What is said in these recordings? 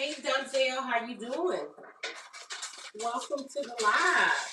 Hey Denzel, how you doing? Welcome to the live.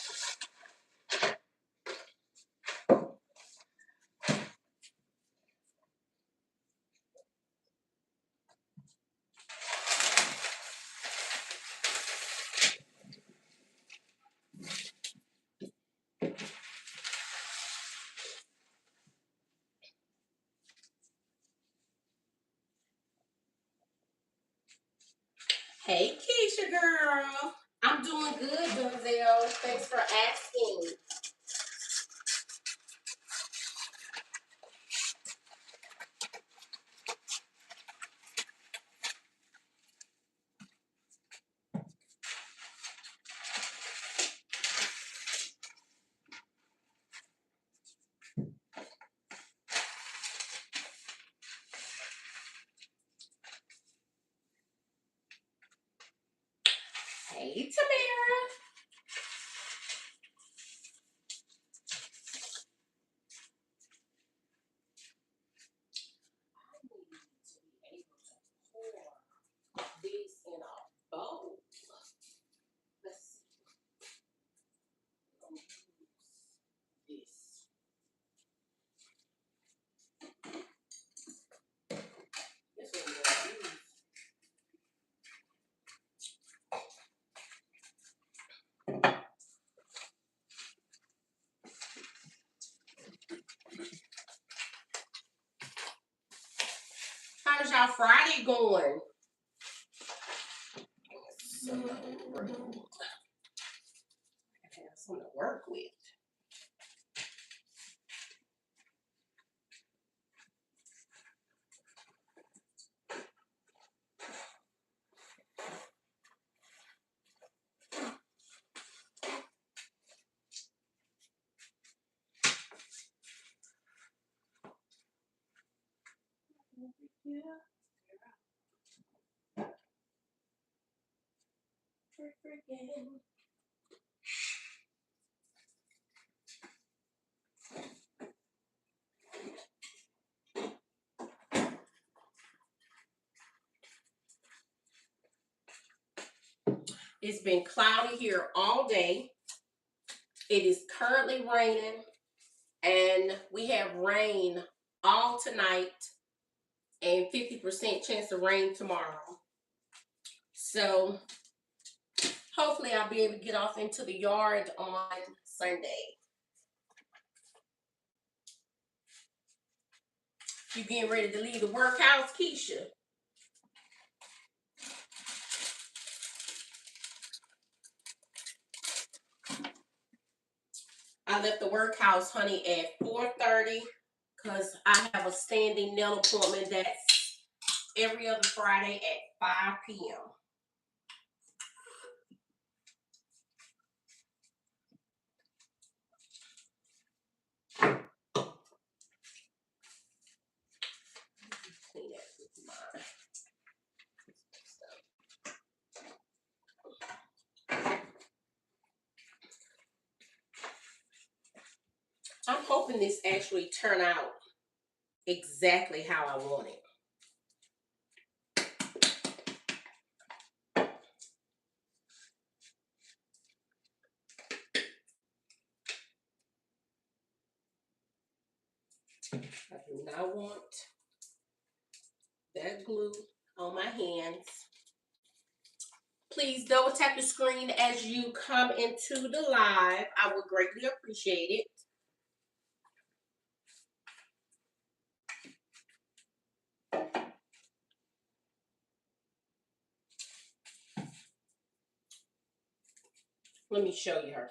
Hey Keisha girl. I'm doing good, Denzel. Thanks for asking. Hey Tamara. I need to be able to pour this in a bowl. Let's see. I'm gonna use this. This one we're gonna use. How's y'all Friday going? So I have something to work with. Yeah. Freaking. It's been cloudy here all day. It is currently raining, and we have rain all tonight and 50% chance of rain tomorrow. So hopefully I'll be able to get off into the yard on Sunday. You getting ready to leave the workhouse, Keisha? I left the workhouse, honey, at 4:30 because I have a standing nail appointment that's every other Friday at 5 p.m. Clean that with mine. I'm hoping this actually turn out exactly how I want it. I do not want that glue on my hands. Please double tap the screen as you come into the live. I would greatly appreciate it. Let me show you her.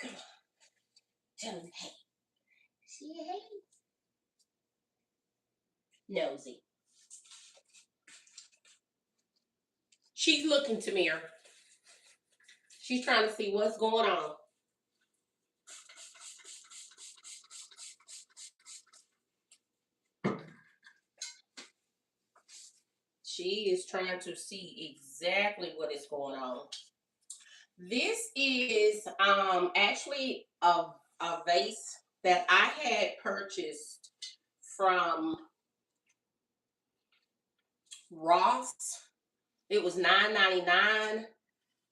Come on. Tell him hey. See hey? Nosy. She's looking to me. She's trying to see what's going on. She is trying to see exactly what is going on. This is actually a vase that I had purchased from Ross. It was $9.99.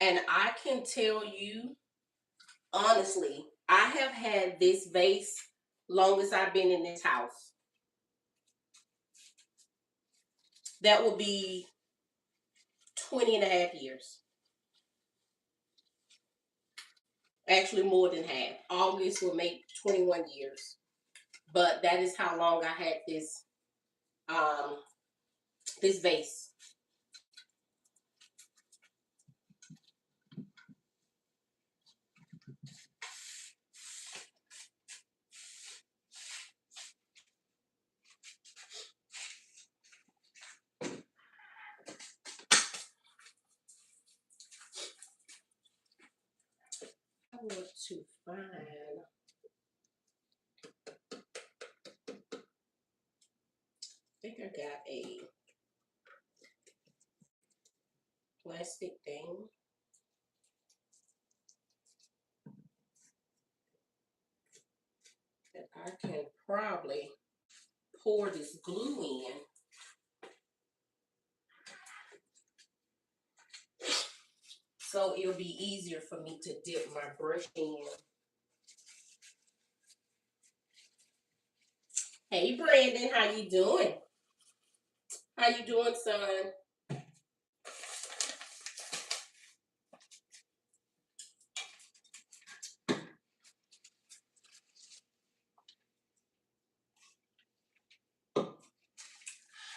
And I can tell you, honestly, I have had this vase long as I've been in this house. That will be 20 and a half years. Actually, more than half. August will make 21 years. But that is how long I had this this vase. I want to find. I think I got a plastic thing. That I can probably pour this glue in. So it'll be easier for me to dip my brush in. Hey Brandon, how you doing? How you doing, son?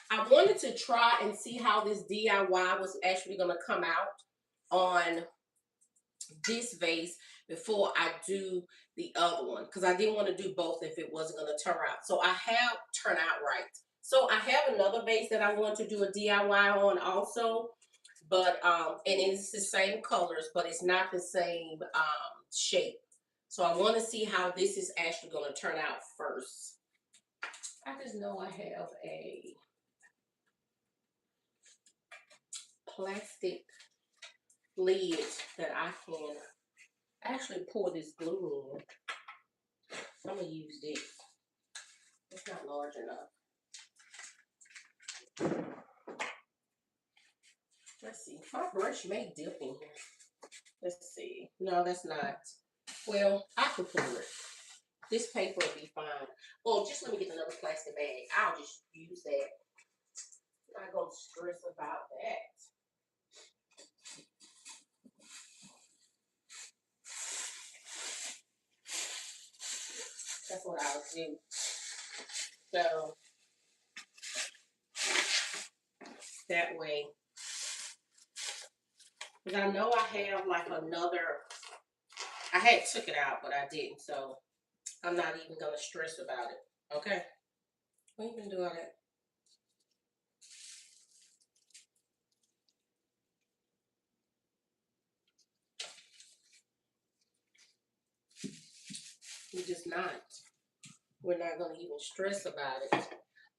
I wanted to try and see how this DIY was actually going to come out on this vase before I do the other one, because I didn't want to do both if it wasn't going to turn out. So I have turned out right. So I have another vase that I want to do a DIY on also, but and it's the same colors, but it's not the same shape. So I want to see how this is actually going to turn out first. I just know I have a plastic lid that I can actually pour this glue in. So I'm going to use this. It's not large enough. Let's see. My brush may dip in here. Let's see. No, that's not. Well, I can pour it. This paper will be fine. Oh, just let me get another plastic bag. I'll just use that. I'm not going to stress about that. That's what I'll do. So, that way. Because I know I have like another, I had took it out, but I didn't. So, I'm not even going to stress about it. Okay? What are you going to do all that? We're just not. We're not going to even stress about it.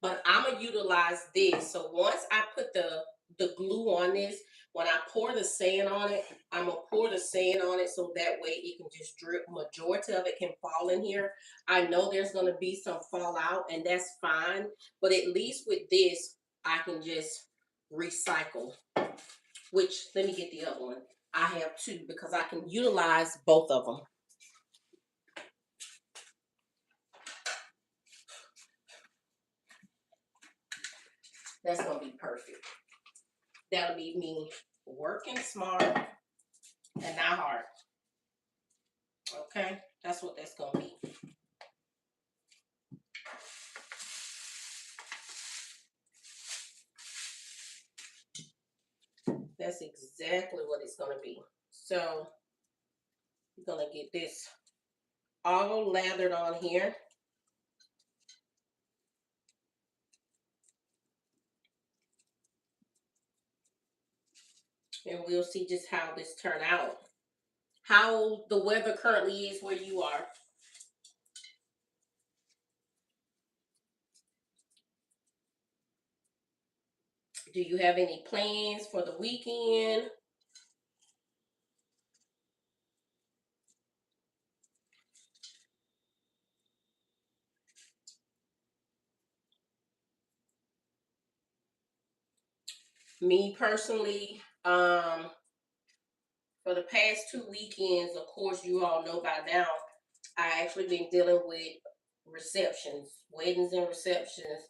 But I'm going to utilize this. So once I put the glue on this, when I pour the sand on it, I'm going to pour the sand on it so that way it can just drip. Majority of it can fall in here. I know there's going to be some fallout, and that's fine. But at least with this, I can just recycle. Which, let me get the other one. I have two because I can utilize both of them. That's going to be perfect. That'll be me working smart and not hard. Okay? That's what that's going to be. That's exactly what it's going to be. So, you're going to get this all lathered on here. And we'll see just how this turn out. How the weather currently is where you are. Do you have any plans for the weekend? Me personally, for the past 2 weekends, of course, you all know by now, I actually been dealing with receptions, weddings and receptions.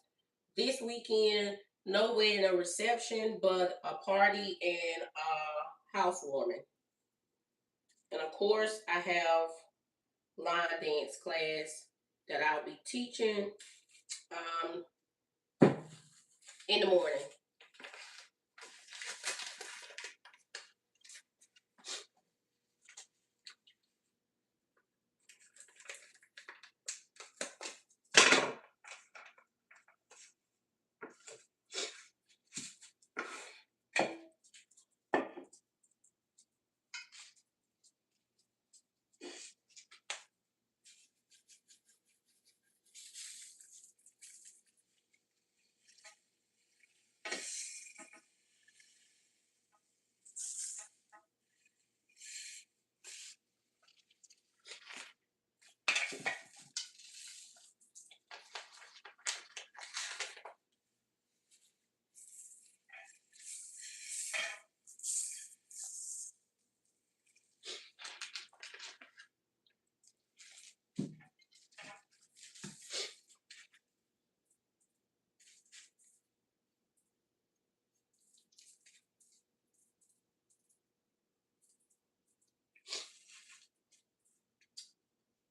This weekend, no wedding or reception, but a party and a housewarming. And of course, I have line dance class that I'll be teaching um, in the morning.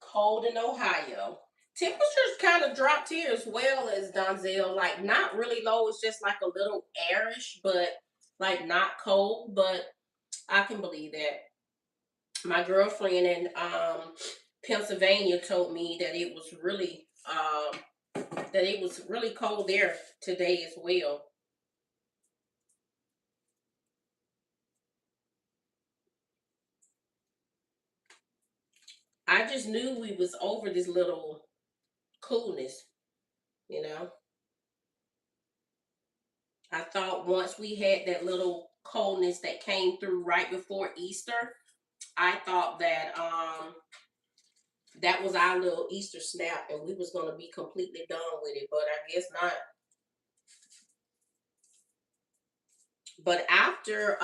Cold in Ohio. Temperatures kind of dropped here as well as Donzel. Like not really low. It's just like a little airish, but like not cold. But I can believe that. My girlfriend in Pennsylvania told me that it was really cold there today as well. I just knew we was over this little coolness, you know. I thought once we had that little coldness that came through right before Easter, I thought that that was our little Easter snap and we was gonna be completely done with it, but I guess not. But after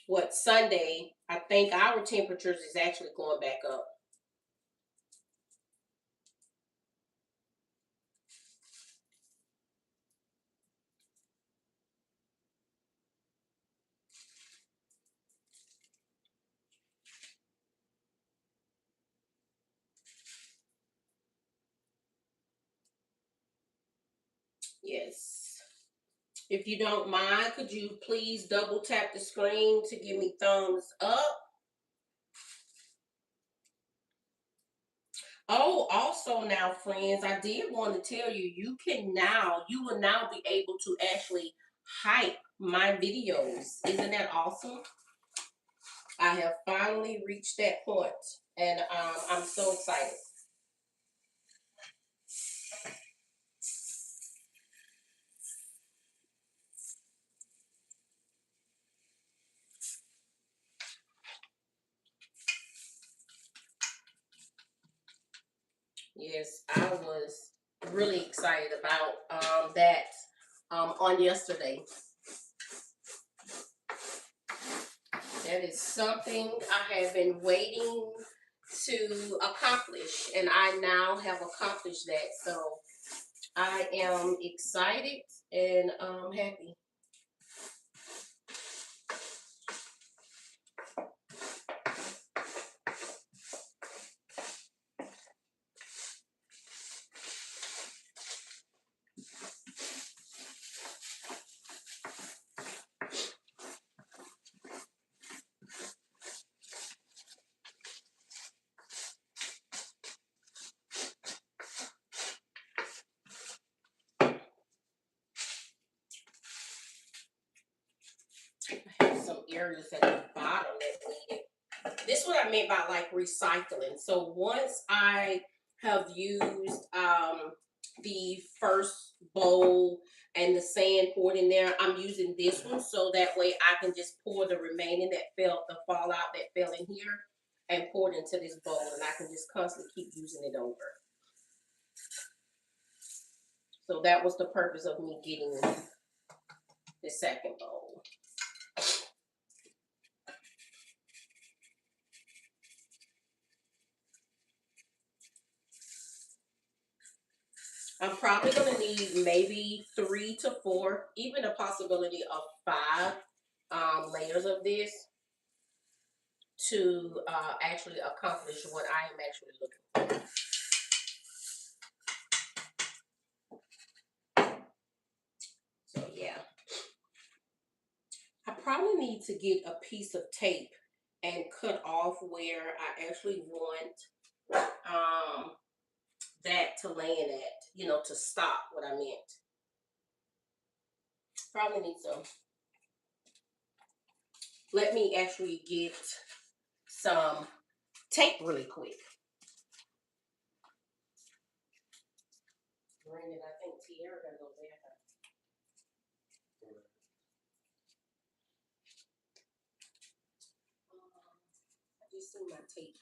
what Sunday, I think our temperatures is actually going back up. Yes. If you don't mind, could you please double tap the screen to give me thumbs up? Oh, also now, friends, I did want to tell you, you will now be able to actually hype my videos. Isn't that awesome? I have finally reached that point, and I'm so excited. Yes, I was really excited about that on yesterday. That is something I have been waiting to accomplish, and I now have accomplished that. So I am excited and happy. I have some areas at the bottom that need it. This is what I meant by like recycling. So once I have used the first bowl and the sand poured in there, I'm using this one so that way I can just pour the remaining the fallout that fell in here and pour it into this bowl, and I can just constantly keep using it over. So that was the purpose of me getting the second bowl. I'm probably going to need maybe 3 to 4, even a possibility of 5 layers of this to actually accomplish what I am actually looking for. So yeah, I probably need to get a piece of tape and cut off where I actually want that to land at, you know, to stop what I meant. Probably need some. Let me actually get some tape really quick. Brandon, I think Tierra gotta go there. I just see my tape.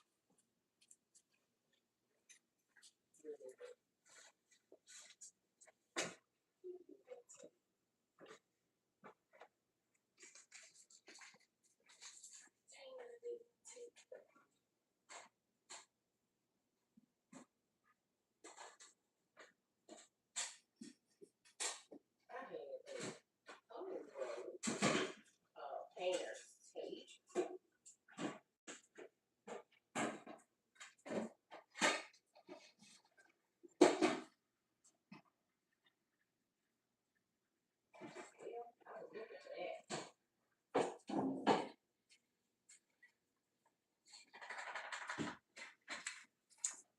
Painter's tape.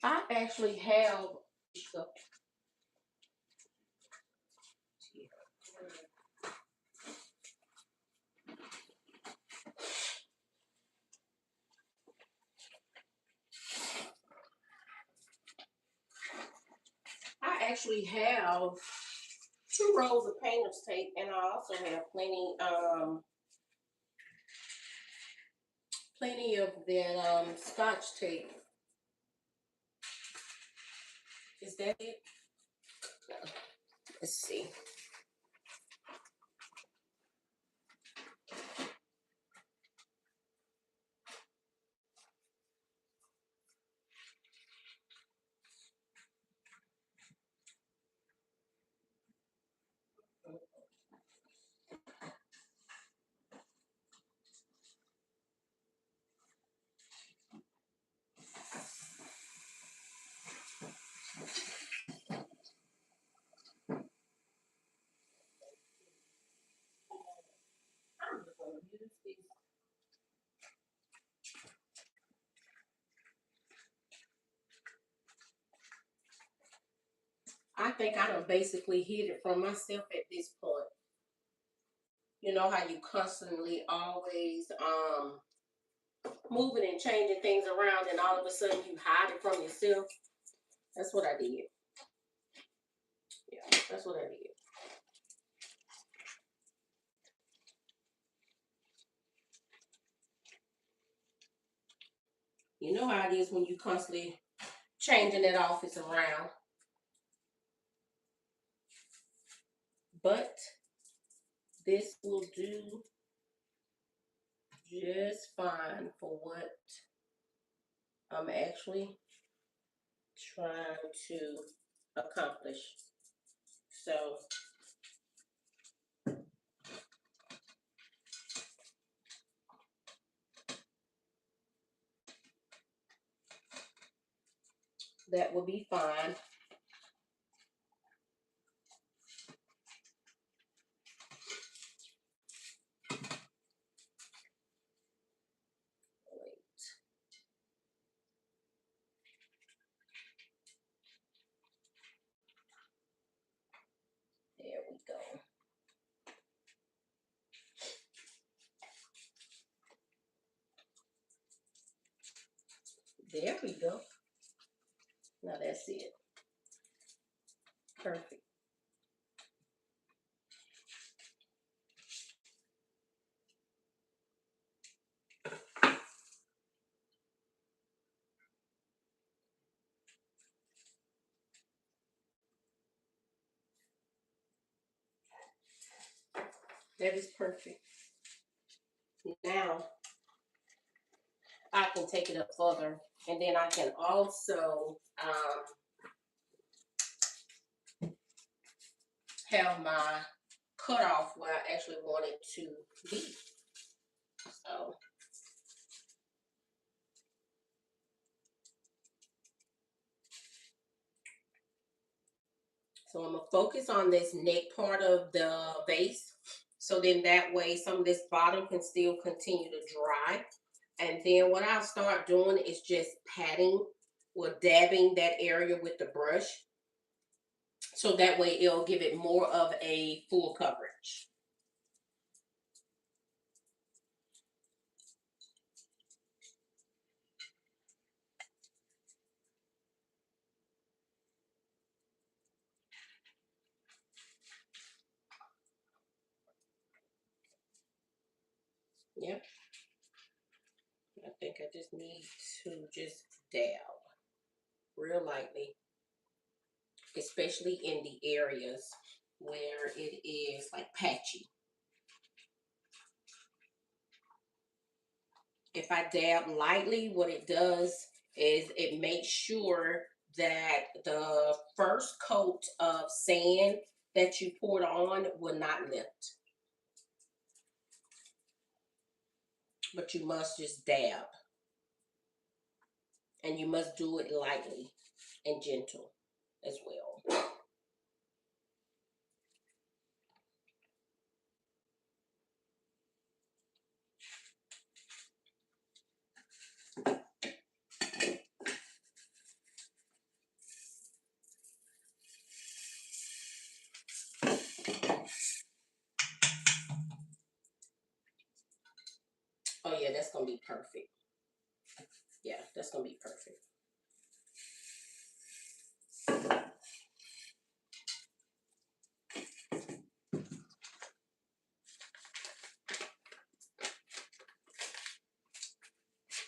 I actually have I actually have 2 rolls of painter's tape, and I also have plenty of that scotch tape. Is that it? No. Let's see. I'm just gonna use this. I think I done basically hid it from myself at this point. You know how you constantly always moving and changing things around, and all of a sudden you hide it from yourself. That's what I did. Yeah, that's what I did. You know how it is when you constantly changing that office around. But this will do just fine for what I'm actually trying to accomplish. So that will be fine. There we go. There we go. Now that's it. Perfect. That is perfect. Now I can take it up further, and then I can also have my cutoff where I actually want it to be. So I'm going to focus on this neck part of the vase. So then that way some of this bottom can still continue to dry. And then what I'll start doing is just patting or dabbing that area with the brush. So that way it'll give it more of a full coverage. Yep. I think I just need to just dab real lightly, especially in the areas where it is like patchy. If I dab lightly, what it does is it makes sure that the first coat of sand that you poured on will not lift. But you must just dab. And you must do it lightly and gentle as well. Oh yeah, that's going to be perfect. Yeah, that's going to be perfect.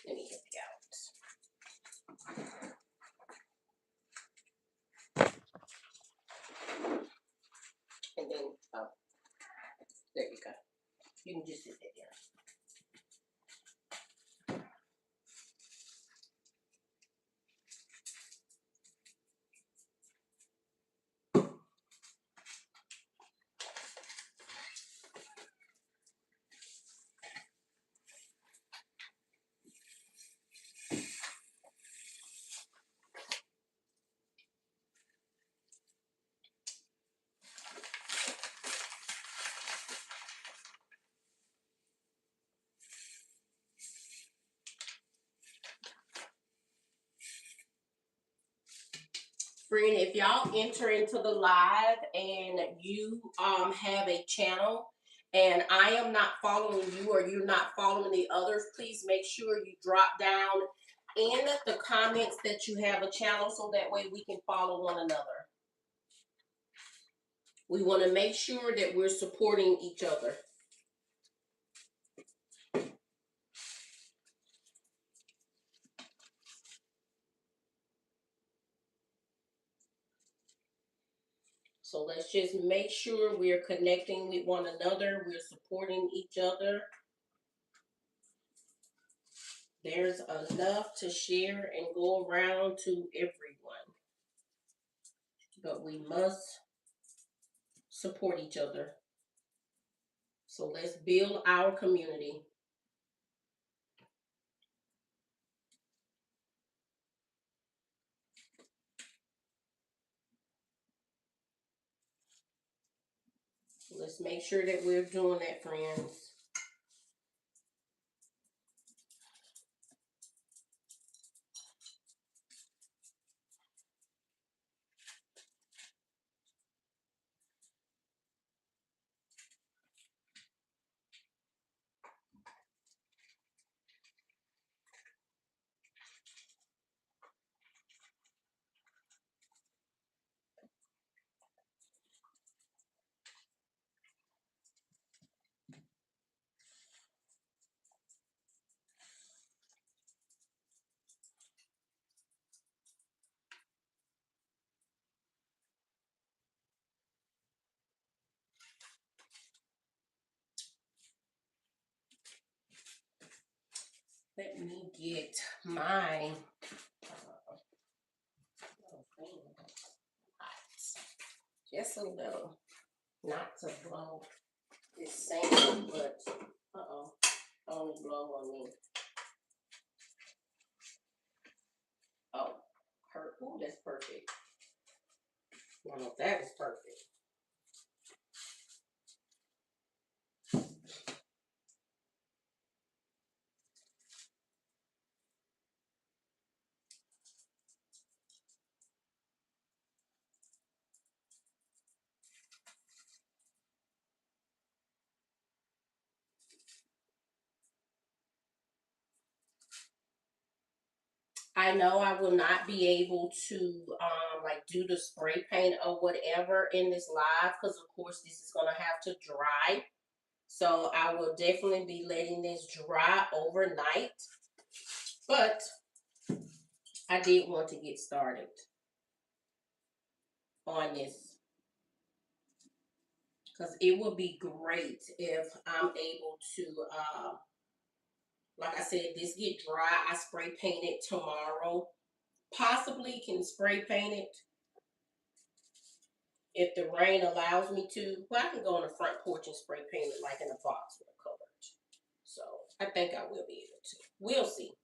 Let me help you out. And then, oh, there you go. You can just sit there. Friend, if y'all enter into the live and you have a channel and I am not following you or you're not following the others, please make sure you drop down in the comments that you have a channel so that way we can follow one another. We want to make sure that we're supporting each other. So let's just make sure we're connecting with one another. We're supporting each other. There's enough to share and go around to everyone. But we must support each other. So let's build our community. Let's make sure that we're doing that, friends. Let me get my little thing hot. Just a little. Not to blow this sand, but only blow on me. Oh, ooh, that's perfect. Now that is perfect. I know I will not be able to like do the spray paint or whatever in this live because of course this is gonna have to dry. So I will definitely be letting this dry overnight. But I did want to get started on this because it would be great if I'm able to like I said, this get dry. I spray paint it tomorrow. Possibly can spray paint it if the rain allows me to. Well, I can go on the front porch and spray paint it like in a box with a cover. So I think I will be able to. We'll see.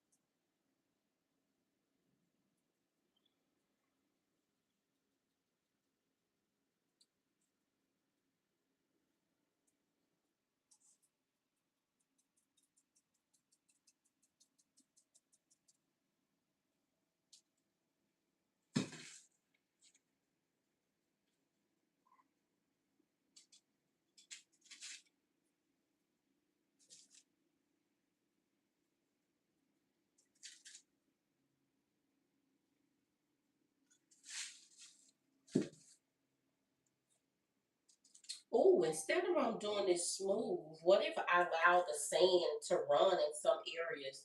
Oh, instead of doing this smooth, what if I allow the sand to run in some areas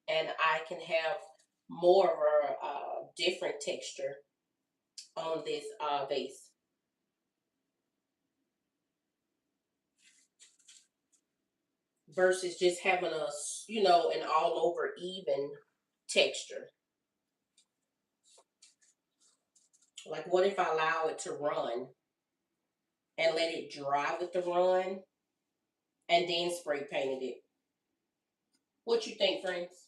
and I can have more of a different texture on this vase versus just having a, an all over even texture. Like, what if I allow it to run and let it dry with the run and then spray painted it? What you think, friends?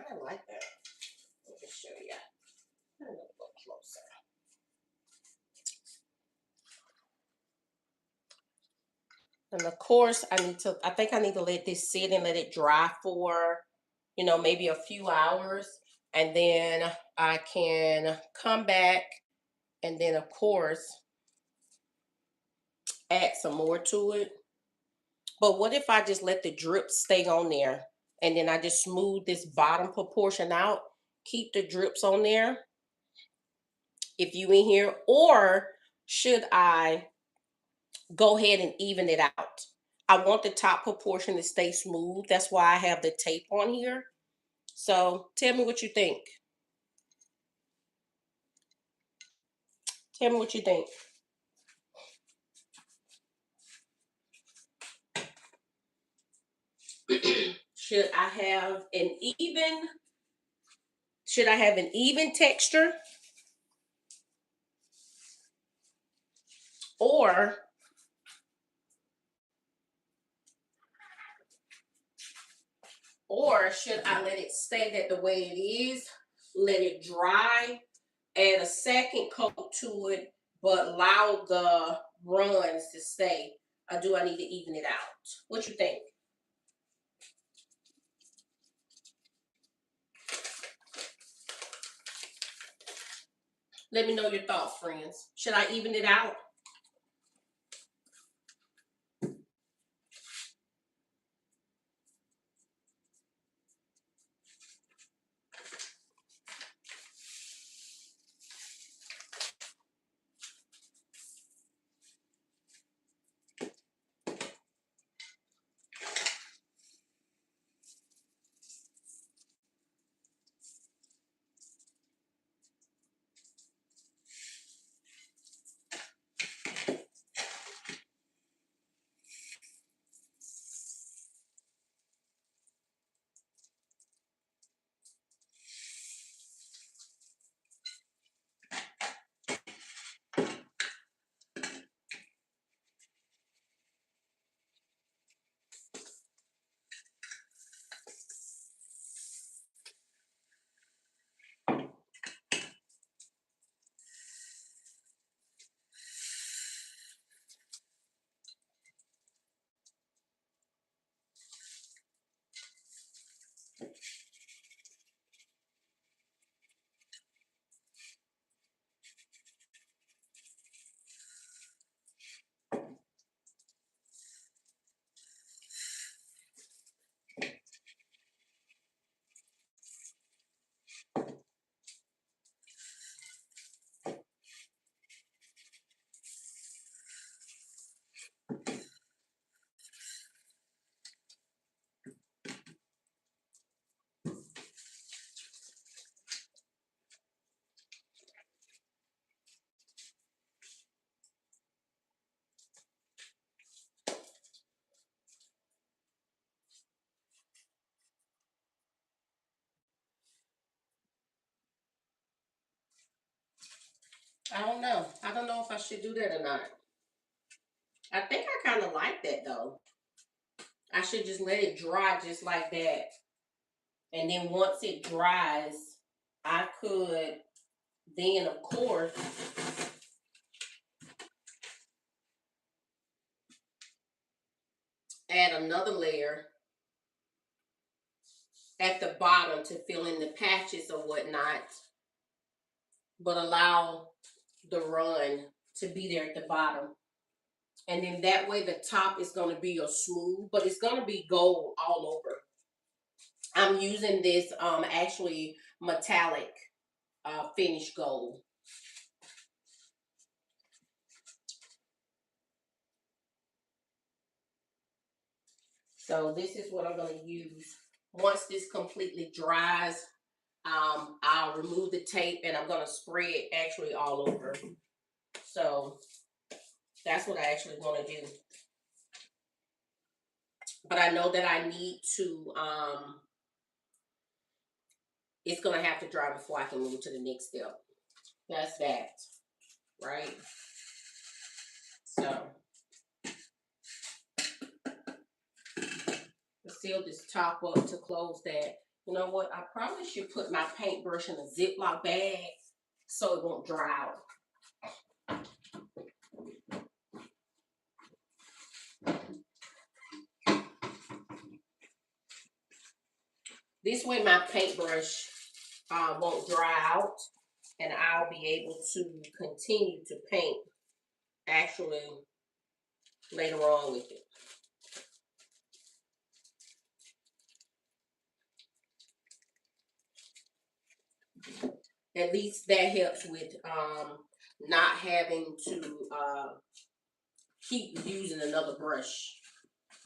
kind of like that. Let me show you. A little closer. And of course, I think I need to let this sit and let it dry for, maybe a few hours. And then I can come back and then, of course, add some more to it. But what if I just let the drip stay on there and then I just smooth this bottom proportion out, keep the drips on there if you in here, or should I go ahead and even it out? I want the top proportion to stay smooth. That's why I have the tape on here. So tell me what you think. Tell me what you think. Should I have an even texture, or should I let it stay that the way it is, let it dry, add a second coat to it, but allow the runs to stay? Or do I need to even it out? What you think? Let me know your thoughts, friends. Should I even it out? I don't know. I don't know if I should do that or not. I think I kind of like that though. I should just let it dry just like that. And then once it dries, I could then, of course, add another layer at the bottom to fill in the patches or whatnot, but allow the run to be there at the bottom. And then that way the top is going to be a smooth, but it's going to be gold all over. I'm using this actually metallic finish gold. So this is what I'm going to use. Once this completely dries, I'll remove the tape and I'm going to spray it actually all over. So that's what I actually want to do. But I know that I need to, it's going to have to dry before I can move to the next step. That's that, right? So seal this top up to close that. You know what? I probably should put my paintbrush in a Ziploc bag so it won't dry out. This way my paintbrush won't dry out and I'll be able to continue to paint actually later on with it. At least that helps with not having to keep using another brush.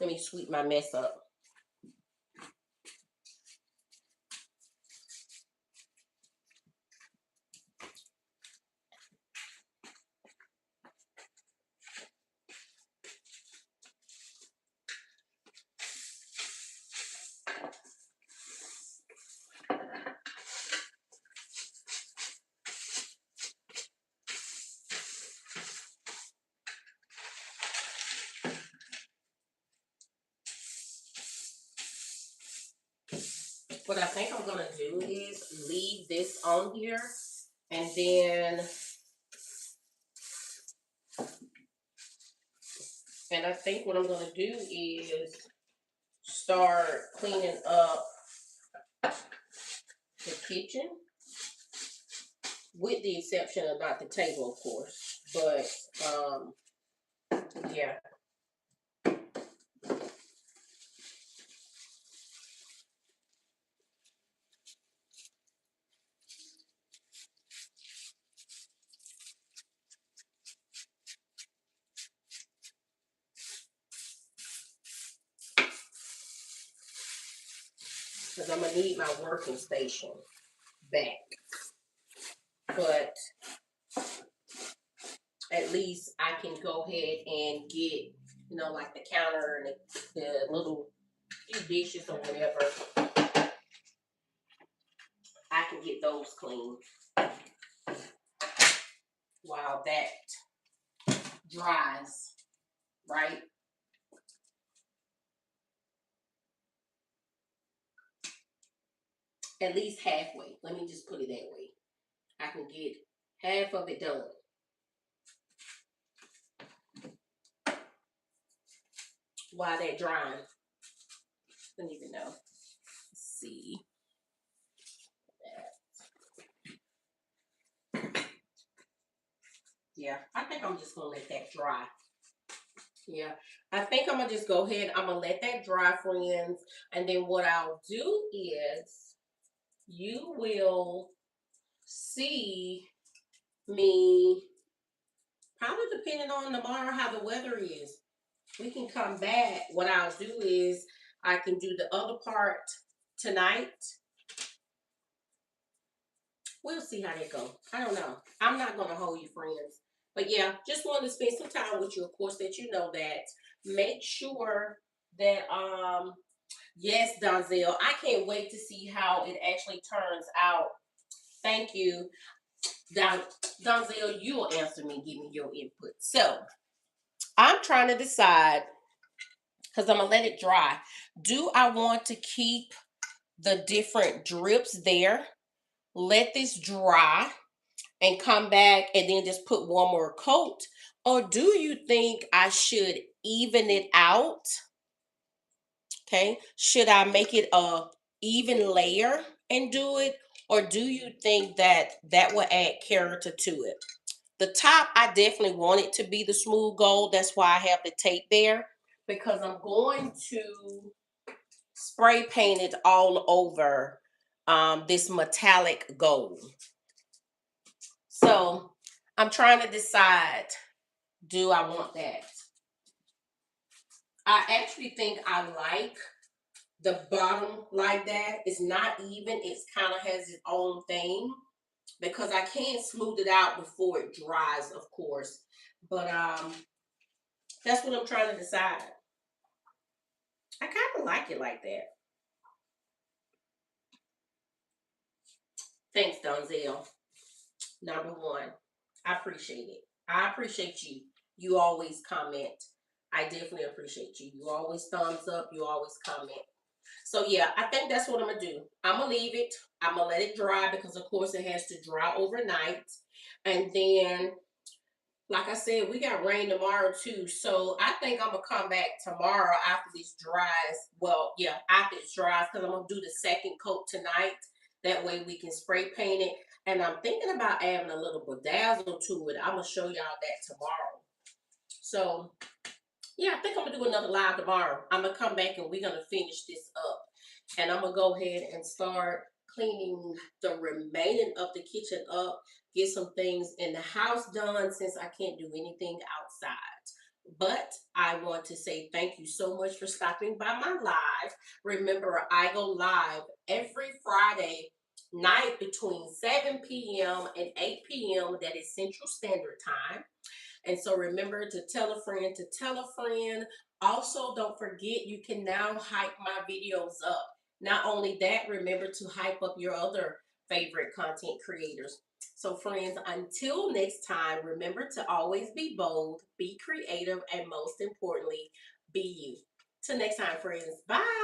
Let me sweep my mess up. What I think I'm going to do is leave this on here, and then I think what I'm going to do is start cleaning up the kitchen, with the exception of not the table, of course. But yeah. Because I'm going to need my working station back. But at least I can go ahead and get, you know, like the counter and the little few dishes or whatever. I can get those clean while that dries, right? At least halfway. Let me just put it that way. I can get half of it done while they're drying. I don't even know. Let's see. Yeah, I think I'm just gonna let that dry. Yeah, I think I'm gonna just go ahead. I'm gonna let that dry, friends. And then what I'll do is you will see me, probably depending on tomorrow how the weather is. We can come back. What I'll do is I can do the other part tonight. We'll see how they go. I don't know. I'm not going to hold you, friends. But yeah, just wanted to spend some time with you. Of course, that you know that. Make sure that, yes, Donzel, I can't wait to see how it actually turns out. Thank you. Donzel, you will answer me, give me your input. So, I'm trying to decide, because I'm going to let it dry. Do I want to keep the different drips there? Let this dry and come back and then just put one more coat? Or do you think I should even it out? Okay. Should I make it a even layer and do it? Or do you think that that will add character to it? The top, I definitely want it to be the smooth gold. That's why I have the tape there, because I'm going to spray paint it all over this metallic gold. So I'm trying to decide, do I want that? I actually think I like the bottom like that. It's not even. It's kind of has its own thing, because I can smooth it out before it dries, of course. But that's what I'm trying to decide. I kind of like it like that. Thanks, Donzel. Number one, I appreciate it. I appreciate you. You always comment. I definitely appreciate you. You always thumbs up. You always comment. So yeah, I think that's what I'm gonna do. I'm gonna leave it. I'm gonna let it dry because of course it has to dry overnight. And then, like I said, we got rain tomorrow too. So I think I'm gonna come back tomorrow after this dries. Well, yeah, after it dries, because I'm gonna do the second coat tonight. That way we can spray paint it. And I'm thinking about adding a little bedazzle to it. I'm gonna show y'all that tomorrow. So yeah, I think I'm gonna do another live tomorrow. I'm gonna come back and we're gonna finish this up. And I'm gonna go ahead and start cleaning the remaining of the kitchen up, get some things in the house done since I can't do anything outside. But I want to say thank you so much for stopping by my live. Remember, I go live every Friday night between 7 p.m. and 8 p.m. That is Central Standard Time. And so remember to tell a friend to tell a friend. Also, don't forget you can now hype my videos up. Not only that, remember to hype up your other favorite content creators. So, friends, until next time, remember to always be bold, be creative, and most importantly, be you. Till next time, friends. Bye.